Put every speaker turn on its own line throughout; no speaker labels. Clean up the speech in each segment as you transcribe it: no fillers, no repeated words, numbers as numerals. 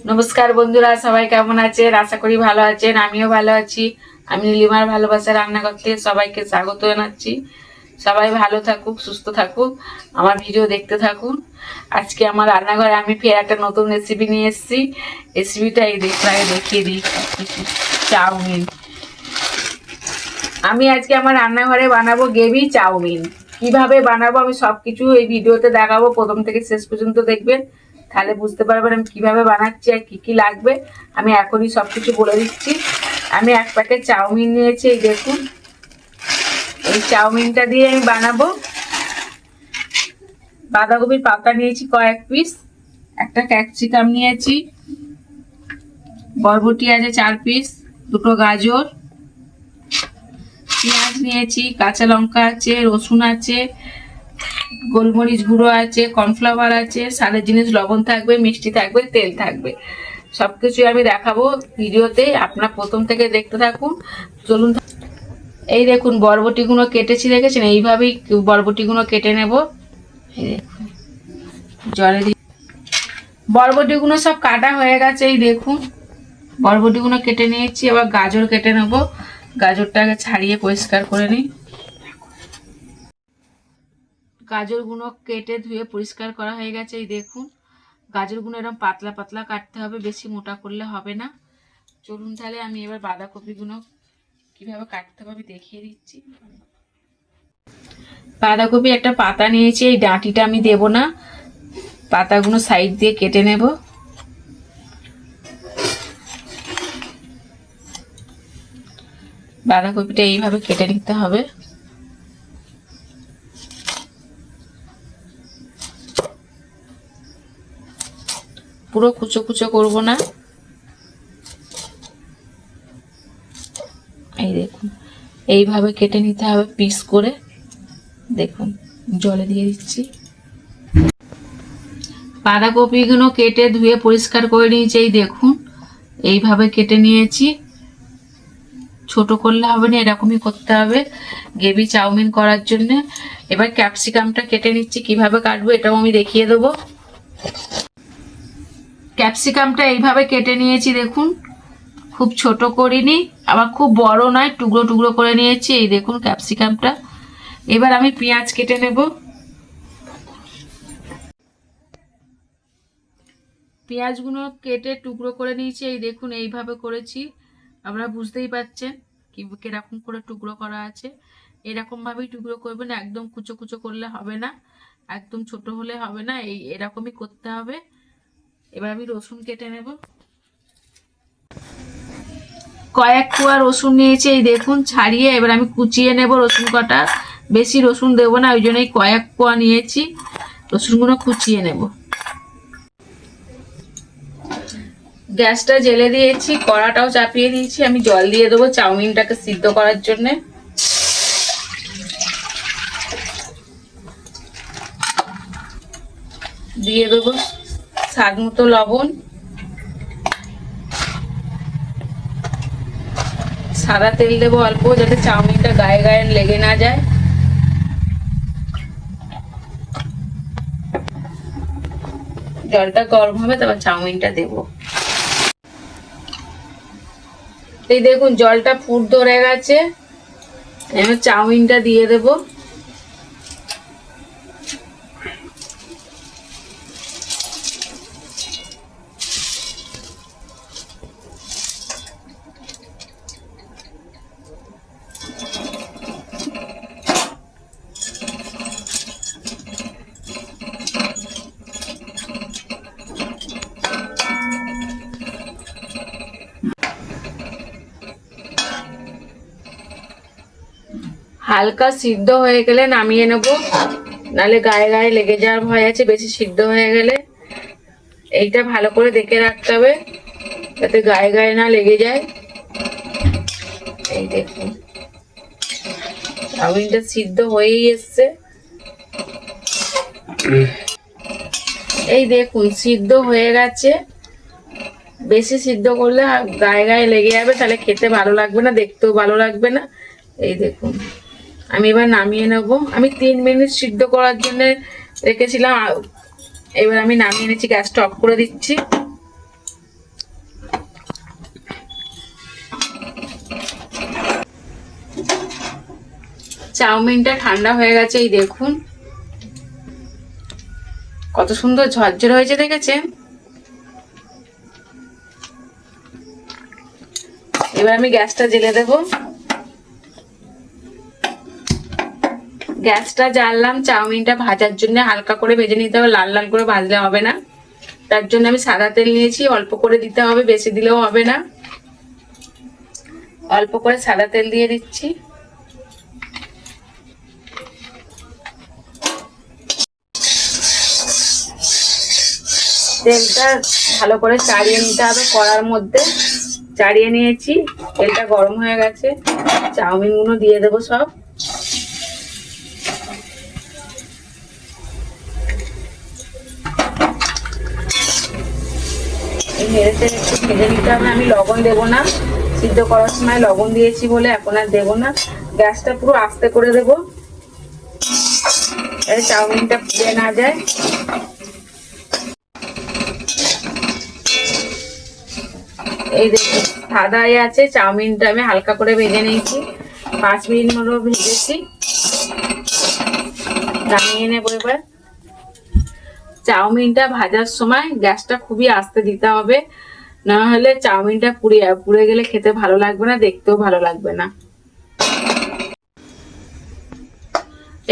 নমস্কার বন্ধুরা, সবাই কেমন আছেন? আশা করি ভালো আছেন। আমিও ভালো আছি। আমি নীলিমার ভালোবাসা রান্নাঘর থেকে সবাইকে স্বাগত জানাচ্ছি। সবাই ভালো থাকুক, সুস্থ থাকুক, আমার ভিডিও দেখতে থাকুন। আজকে আমার রান্নাঘরে আমি ফের একটা নতুন রেসিপি নিয়ে এসেছি। রেসিপিটা এই দেখিয়ে দিই। চাউমিন। আমি আজকে আমার রান্নাঘরে বানাবো গ্রেভি চাউমিন। কিভাবে বানাবো আমি সবকিছু এই ভিডিওতে দেখাবো, প্রথম থেকে শেষ পর্যন্ত দেখবেন, তাহলে বুঝতে পারবেন আমি কিভাবে বানাচ্ছি আর কি কি লাগবে। আমি এখনই সবকিছু বলে দিচ্ছি। আমি এক প্যাকেট চাউমিন নিয়েছি, এই দেখুন। এই চাউমিনটা দিয়ে আমি বানাবো। বাঁধাকপির পাতা নিয়েছি কয়েক পিস, একটা ক্যাপসিকাম নিয়েছি, বরবটি আছে 4 পিস, দুটো গাজর, পেঁয়াজ নিয়েছি, কাঁচা লঙ্কা আছে, রসুন আছে, গোলমরিচ গুঁড়ো আছে, কর্নফ্লাওয়ার আছে, স্বাদের জিনিস লবণ থাকবে, মিষ্টি থাকবে, তেল থাকবে। সবকিছু আমি দেখাবো ভিডিওতে, আপনার প্রথম থেকে দেখতে থাকুন। চলুন। এই দেখুন বরবটিগুলো কেটেছি, দেখেছেন? এইভাবেই বরবটিগুলো কেটে নেব। এই দেখুন, জলে দিয়ে বরবটিগুলো সব কাটা হয়ে গেছে। এই দেখুন বরবটিগুলো কেটে নিয়েছি। এবার গাজর কেটে নেব। গাজরটাকে ছাড়িয়ে পরিষ্কার করে নিই। গাজরগুলো কেটে ধুয়ে পরিষ্কার করা হয়ে গেছে। এই দেখুন গাজরগুলো এরকম পাতলা পাতলা কাটতে হবে, বেশি মোটা করলে হবে না। চলুন তাহলে আমি এবার বাঁধাকপিগুলো কিভাবে কাটতে হবে আমি দেখিয়ে দিচ্ছি। বাঁধাকপি একটা পাতা নিয়েছি, এই ডাঁটিটা আমি দেব না, পাতাগুলো সাইড দিয়ে কেটে নেব। বাঁধাকপিটা এইভাবে কেটে নিতে হবে। পুরো কুচো কুচো করব না। এই দেখুন এইভাবে কেটে নিতে হবে পিস করে। দেখুন জলে দিয়ে দিচ্ছি। বাঁধাকপিগুলো কেটে ধুয়ে পরিষ্কার করে নিয়েছি। এই দেখুন এইভাবে কেটে নিয়েছি। ছোট করলে হবে না, এরকমই করতে হবে গ্রেভি চাউমিন করার জন্য। এবার ক্যাপসিকামটা কেটে নিচ্ছি, কিভাবে কাটবো এটাও আমি দেখিয়ে দেবো। ক্যাপসিকামটা এইভাবে কেটে নিয়েছি, দেখুন খুব ছোট করিনি, আবার খুব বড় নয়, টুকরো টুকরো করে নিয়েছি। এই দেখুন ক্যাপসিকামটা। এবার আমি পেঁয়াজ কেটে নেব। পেঁয়াজগুলো কেটে টুকরো করে নিয়েছি। এই দেখুন এইভাবে করেছি, আপনারা বুঝতেই পারছেন কিরকম করে টুকরো করা আছে। এরকম ভাবেই টুকরো করবেন, একদম কুচো কুচো করলে হবে না, একদম ছোট হলে হবে না, এরকমই করতে হবে। এবার আমি রসুন কেটে নেব। কয়েক কোয়া রসুন নিয়েছি, এই দেখুন ছাড়িয়ে। এবার আমি কুচিয়ে নেব রসুন কটা, বেশি রসুন দেবো না, ওই জন্যই কয়েক কোয়া নিয়েছি। রসুনগুলো কুচিয়ে নেব। গ্যাসটা জেলে দিয়েছি, কড়াটাও চাপিয়ে দিয়েছি। আমি জল দিয়ে দেবো চাউমিনটাকে সিদ্ধ করার জন্য। দিয়ে দেবো স্বাদ মতো লবণ, সাদা তেল দেবো অল্প, যাতে চাউমিনটা গায়ে গায়ে লেগে না যায়। জলটা গরম হবে, তারপর চাউমিনটা দেবো। এই দেখুন জলটা ফুট ধরে গেছে, এবার চাউমিনটা দিয়ে দেবো। হালকা সিদ্ধ হয়ে গেলে নামিয়ে নেব, নাহলে গায়ে গায়ে লেগে যাওয়ার ভয় আছে বেশি সিদ্ধ হয়ে গেলে। এইটা ভালো করে দেখে রাখতে হবে যাতে গায়ে গায়ে না লেগে যায়। এই দেখুন চাউমিনটা সিদ্ধ হয়েই এসছে। এই দেখুন সিদ্ধ হয়ে গেছে। বেশি সিদ্ধ করলে গায়ে গায়ে লেগে যাবে, তাহলে খেতে ভালো লাগবে না, দেখতেও ভালো লাগবে না। এই দেখুন আমি এবার নামিয়ে নেব। আমি 3 মিনিট সিদ্ধ করার জন্য রেখেছিলাম, এবার আমি নামিয়ে নিচ্ছি। গ্যাসটা অফ করে দিচ্ছি। চাউমিনটা ঠান্ডা হয়ে গেছে, এই দেখুন কত সুন্দর ঝরঝরে হয়েছে, দেখেছেন? এবার আমি গ্যাসটা জ্বেলে দেব। গ্যাসটা জ্বাললাম চাউমিনটা ভাজার জন্য। হালকা করে ভেজে নিতে হবে, লাল লাল করে ভাজলে হবে না। তার জন্য আমি সাদা তেল নিয়েছি, অল্প করে দিতে হবে, বেশি দিলেও হবে না। অল্প করে সাদা তেল দিয়ে দিচ্ছি। তেলটা ভালো করে চাড়িয়ে নিতে হবে কড়ার মধ্যে। চাড়িয়ে নিয়েছি, তেলটা গরম হয়ে গেছে। চাউমিন গুলো দিয়ে দেবো সব। নেড়ে একটু ভেজে নিতে হবে। আমি লবণ দেবো না, সিদ্ধ করার সময় লবণ দিয়েছি বলে এখন আর দেবো না। গ্যাসটা পুরো আস্তে করে দেবো, চাউমিনটা পুড়ে না যায়। এই দেখুন সাদাই আছে, চাউমিনটা আমি হালকা করে ভেজে নিয়েছি। 5 মিনিট মতো ভেজেছি, নামিয়ে নেবো। এবার চাউমিনটা ভাজার সময় গ্যাসটা খুবই আস্তে দিতে হবে, না হলে চাউমিনটা পুড়ে গেলে খেতে ভালো লাগবে না, দেখতেও ভালো লাগবে না।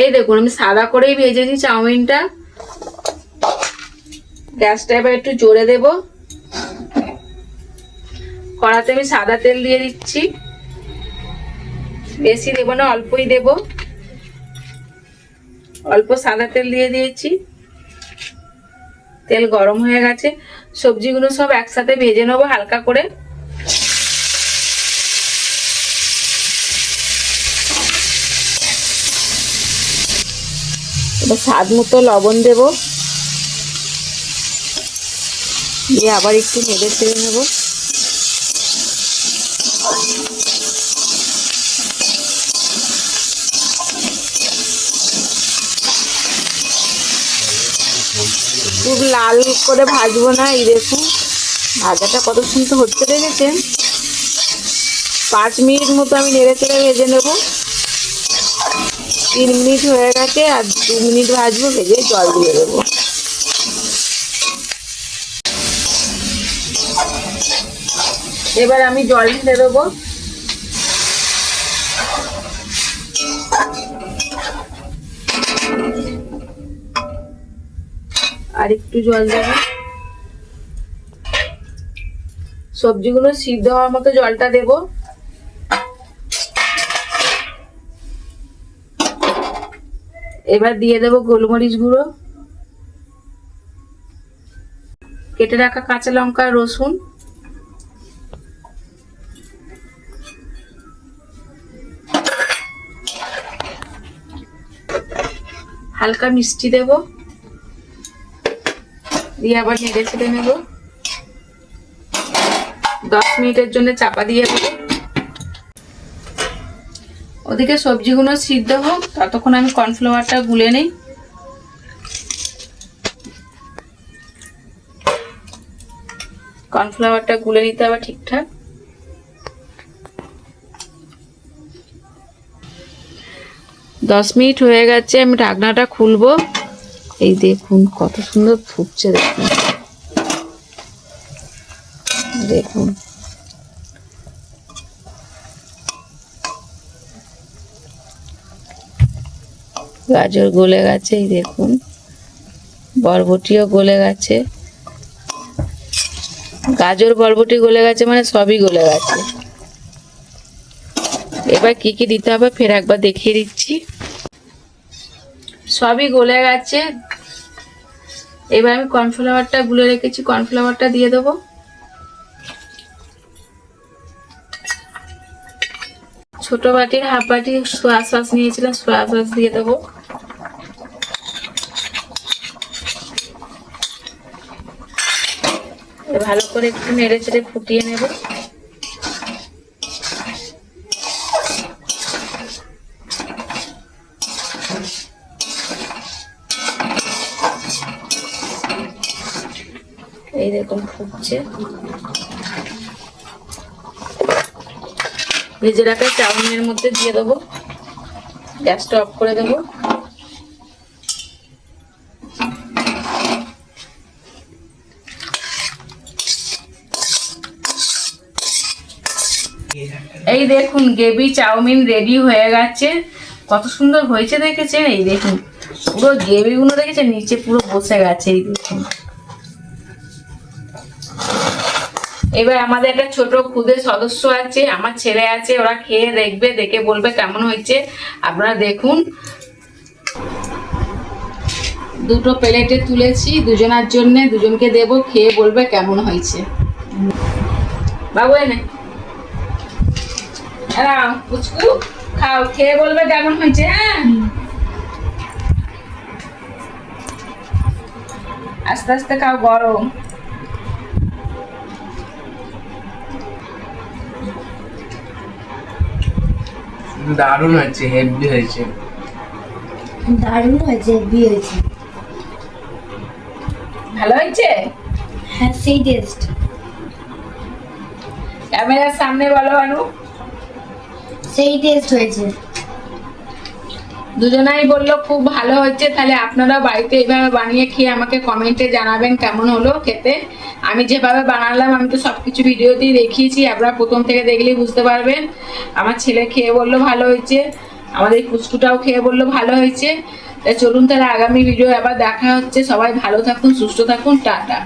এই দেখুন আমি সাদা করেই ভেজেছি চাউমিনটা। গ্যাসটা এবার একটু জোরে দেব। কড়াতে আমি সাদা তেল দিয়ে দিচ্ছি, বেশি দেবো না, অল্পই দেব। অল্প সাদা তেল দিয়ে দিয়েছি। তেল গরম হয়ে গেছে, সবজিগুলো সব একসাথে ভেজে নেবো হালকা করে। এবার স্বাদ মতো লবণ দেব, দিয়ে আবার একটু নেড়ে চেড়ে নেবো। খুব লাল করে ভাজবো না। এই দেখুন ভাজাটা কত সুন্দর হচ্ছে, দেখেছেন? 5 মিনিট মতো আমি নেড়ে চেড়ে ভেজে নেব। 3 মিনিট হয়ে গেছে, আর 2 মিনিট ভাজবো, ভেজে জল দিয়ে দেবো। এবার আমি জল ঢেলে দেবো। আর একটু জল দেবো। সবজিগুলো সিদ্ধ হওয়ার মতো জলটা দেব। এবার দিয়ে দেবো গোলমরিচ গুঁড়ো, কেটে রাখা কাঁচা লঙ্কা, রসুন, হালকা মিষ্টি দেব, দিয়ে আবার নেড়ে চেড়ে নেব। 10 মিনিটের জন্য চাপা দিয়ে দেবো। ওদিকে সবজিগুলো সিদ্ধ হোক, ততক্ষণ আমি কর্নফ্লাওয়ারটা গুলে নেই। কর্নফ্লাওয়ারটা গুলে নিতে হবে ঠিকঠাক। দশ মিনিট হয়ে গেছে, আমি ঢাকনাটা খুলবো। এই দেখুন কত সুন্দর ফুটছে, দেখুন দেখুন। গাজর গলে গেছে, এই দেখুন বরবটিও গলে গেছে। গাজর বরবটি গলে গেছে মানে সবই গলে গেছে। এবার কি কি দিতে হবে ফের একবার দেখিয়ে দিচ্ছি। সবই গলে গেছে। এবার আমি কর্নফ্লাওয়ারটা গুলে রেখেছি, কর্নফ্লাওয়ারটা দিয়ে দেবো। ছোট বাটির হাফ বাটি সোয়া সস নিয়েছিলাম, সোয়া সস দিয়ে দেবো। ভালো করে একটু নেড়ে চেড়ে ফুটিয়ে নেব। এই দেখুন ফুটছে। ভেজে রাখা চাউমিনের মধ্যে দিয়ে দেবো। গ্যাসটা অফ করে দেবো। এই দেখুন গ্রেভি চাউমিন রেডি হয়ে গেছে। কত সুন্দর হয়েছে দেখেছেন? এই দেখুন পুরো গ্রেভিগুলো দেখেছেন নিচে পুরো বসে গেছে। এই দেখুন এবার আমাদের একটা ছোট খুদে সদস্য আছে, আমার ছেলে আছে, ওরা খেয়ে দেখবে, দেখে বলবে কেমন হয়েছে। আপনারা দেখুন দুটো প্লেটে তুলেছি দুজনের জন্য, দুজনকে দেবো, খেয়ে বলবে কেমন হয়েছে। বাবু এনে পুচকু খাও, খেয়ে বলবে কেমন হয়েছে। হ্যাঁ আস্তে আস্তে খাও, গরম।
দারুণ হয়েছে, হেভি হয়েছে।
দারুণ হয়েছে, হেভি হয়েছে।
ভালো হয়েছে?
হ্যাঁ সেই টেস্ট।
ক্যামেরার সামনে বলো অনু।
সেই টেস্ট হয়েছে।
দুজনাই বললো খুব ভালো হচ্ছে। তাহলে আপনারা বাড়িতে এইভাবে বানিয়ে খেয়ে আমাকে কমেন্টে জানাবেন কেমন হলো খেতে। আমি যেভাবে বানালাম আমি তো সবকিছু ভিডিওতেই দেখিয়েছি, আপনারা প্রথম থেকে দেখলেই বুঝতে পারবেন। আমার ছেলে খেয়ে বললো ভালো হয়েছে, আমাদের পুচকুটাও খেয়ে বললো ভালো হয়েছে। তাই চলুন তাহলে আগামী ভিডিও আবার দেখা হচ্ছে। সবাই ভালো থাকুন, সুস্থ থাকুন, টাটা।